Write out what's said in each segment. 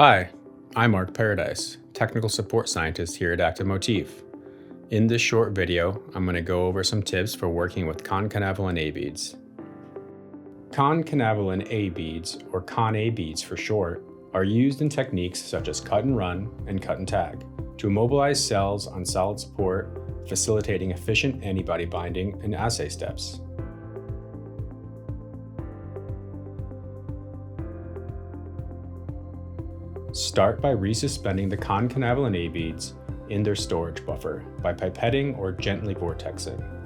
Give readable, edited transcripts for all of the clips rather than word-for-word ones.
Hi, I'm Marc Paradise, Technical Support Scientist here at Active Motif. In this short video, I'm going to go over some tips for working with Concanavalin A beads. Concanavalin A beads, or Con-A beads for short, are used in techniques such as cut-and-run and cut-and-tag to immobilize cells on solid support, facilitating efficient antibody binding and assay steps. Start by resuspending the Concanavalin A beads in their storage buffer by pipetting or gently vortexing.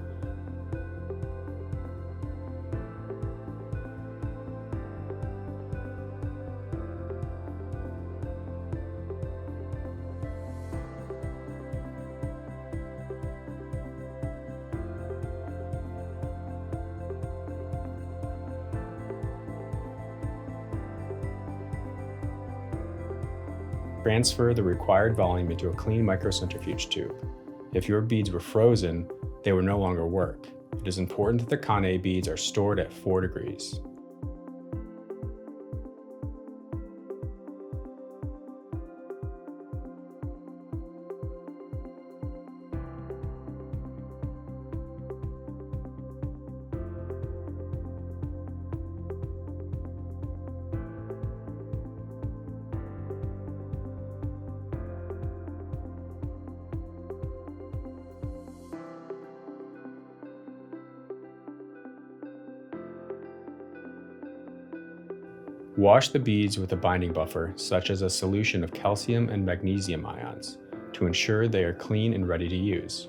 Transfer the required volume into a clean microcentrifuge tube. If your beads were frozen, they would no longer work. It is important that the Con-A beads are stored at 4 degrees. Wash the beads with a binding buffer, such as a solution of calcium and magnesium ions, to ensure they are clean and ready to use.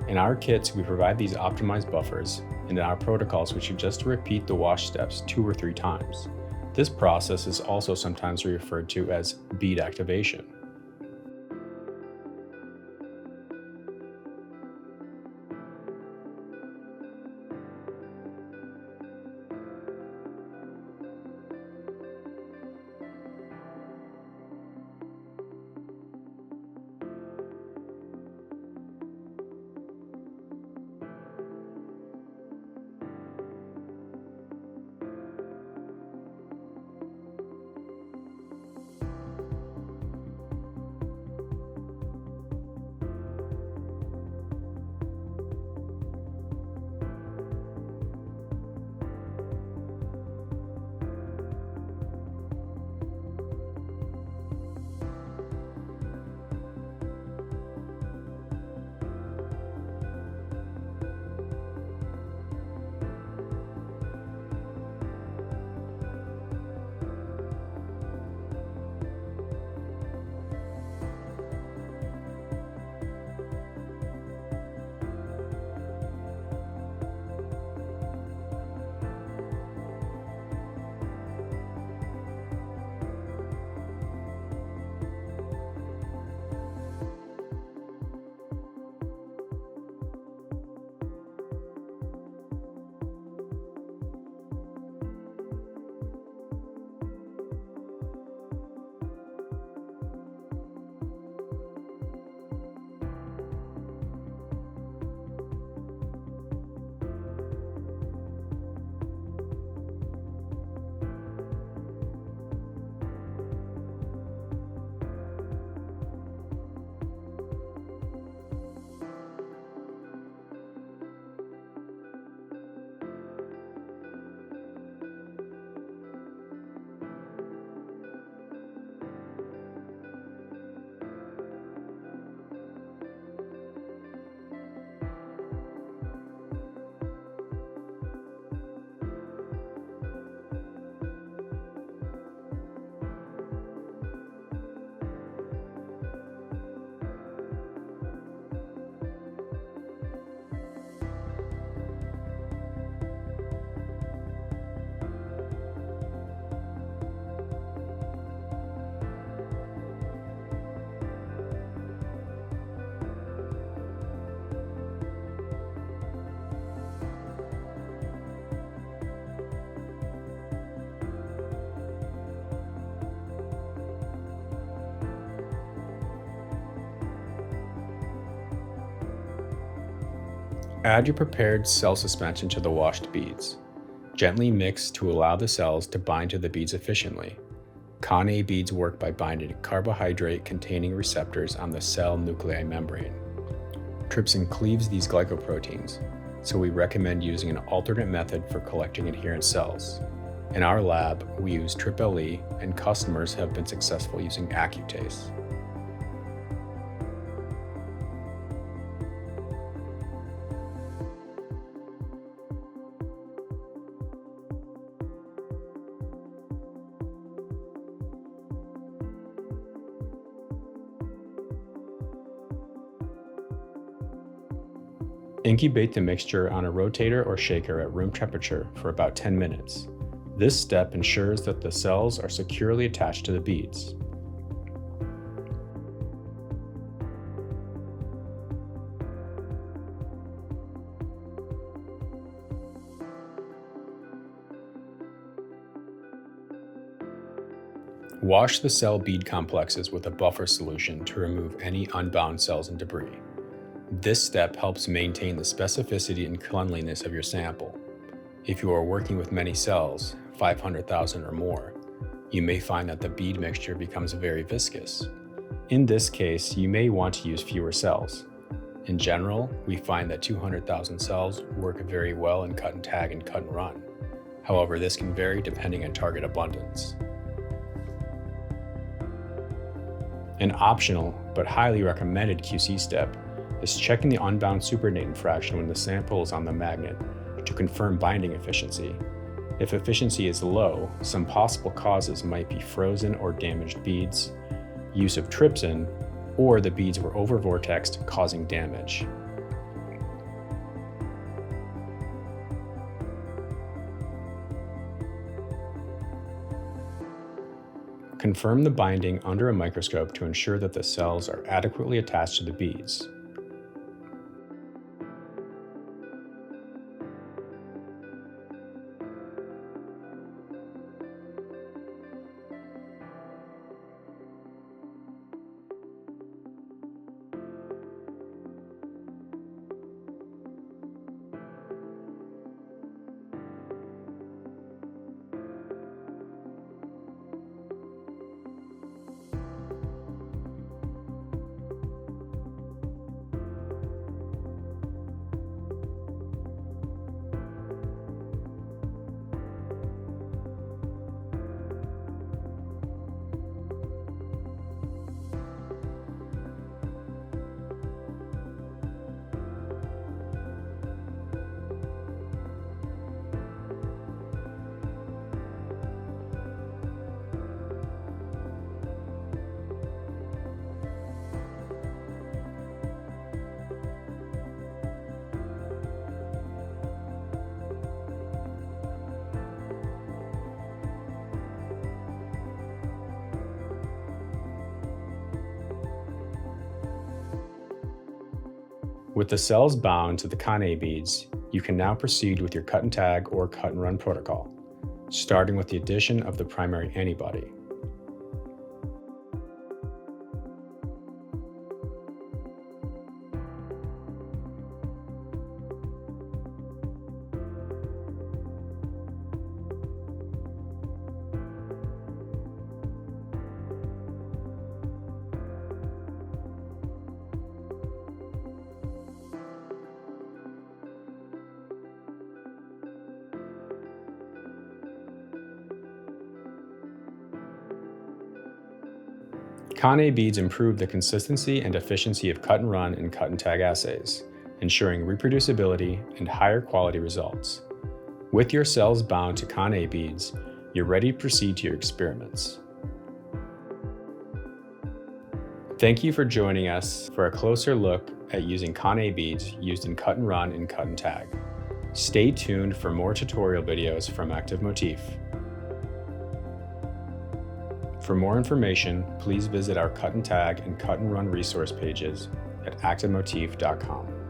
In our kits, we provide these optimized buffers, and in our protocols, we suggest to repeat the wash steps 2 or 3 times. This process is also sometimes referred to as bead activation. Add your prepared cell suspension to the washed beads. Gently mix to allow the cells to bind to the beads efficiently. Con-A beads work by binding carbohydrate-containing receptors on the cell nuclei membrane. Trypsin cleaves these glycoproteins, so we recommend using an alternate method for collecting adherent cells. In our lab, we use TripLE, and customers have been successful using Accutase. Incubate the mixture on a rotator or shaker at room temperature for about 10 minutes. This step ensures that the cells are securely attached to the beads. Wash the cell bead complexes with a buffer solution to remove any unbound cells and debris. This step helps maintain the specificity and cleanliness of your sample. If you are working with many cells, 500,000 or more, you may find that the bead mixture becomes very viscous. In this case, you may want to use fewer cells. In general, we find that 200,000 cells work very well in CUT&Tag and CUT&RUN. However, this can vary depending on target abundance. An optional but highly recommended QC step is checking the unbound supernatant fraction when the sample is on the magnet to confirm binding efficiency. If efficiency is low, some possible causes might be frozen or damaged beads, use of trypsin, or the beads were over-vortexed, causing damage. Confirm the binding under a microscope to ensure that the cells are adequately attached to the beads. With the cells bound to the Con-A beads, you can now proceed with your CUT&Tag or CUT&RUN protocol, starting with the addition of the primary antibody. Con-A beads improve the consistency and efficiency of CUT&RUN and CUT&Tag assays, ensuring reproducibility and higher quality results. With your cells bound to Con-A beads, you're ready to proceed to your experiments. Thank you for joining us for a closer look at using Con-A beads used in CUT&RUN and CUT&Tag. Stay tuned for more tutorial videos from Active Motif. For more information, please visit our CUT&Tag and CUT&RUN resource pages at activemotif.com.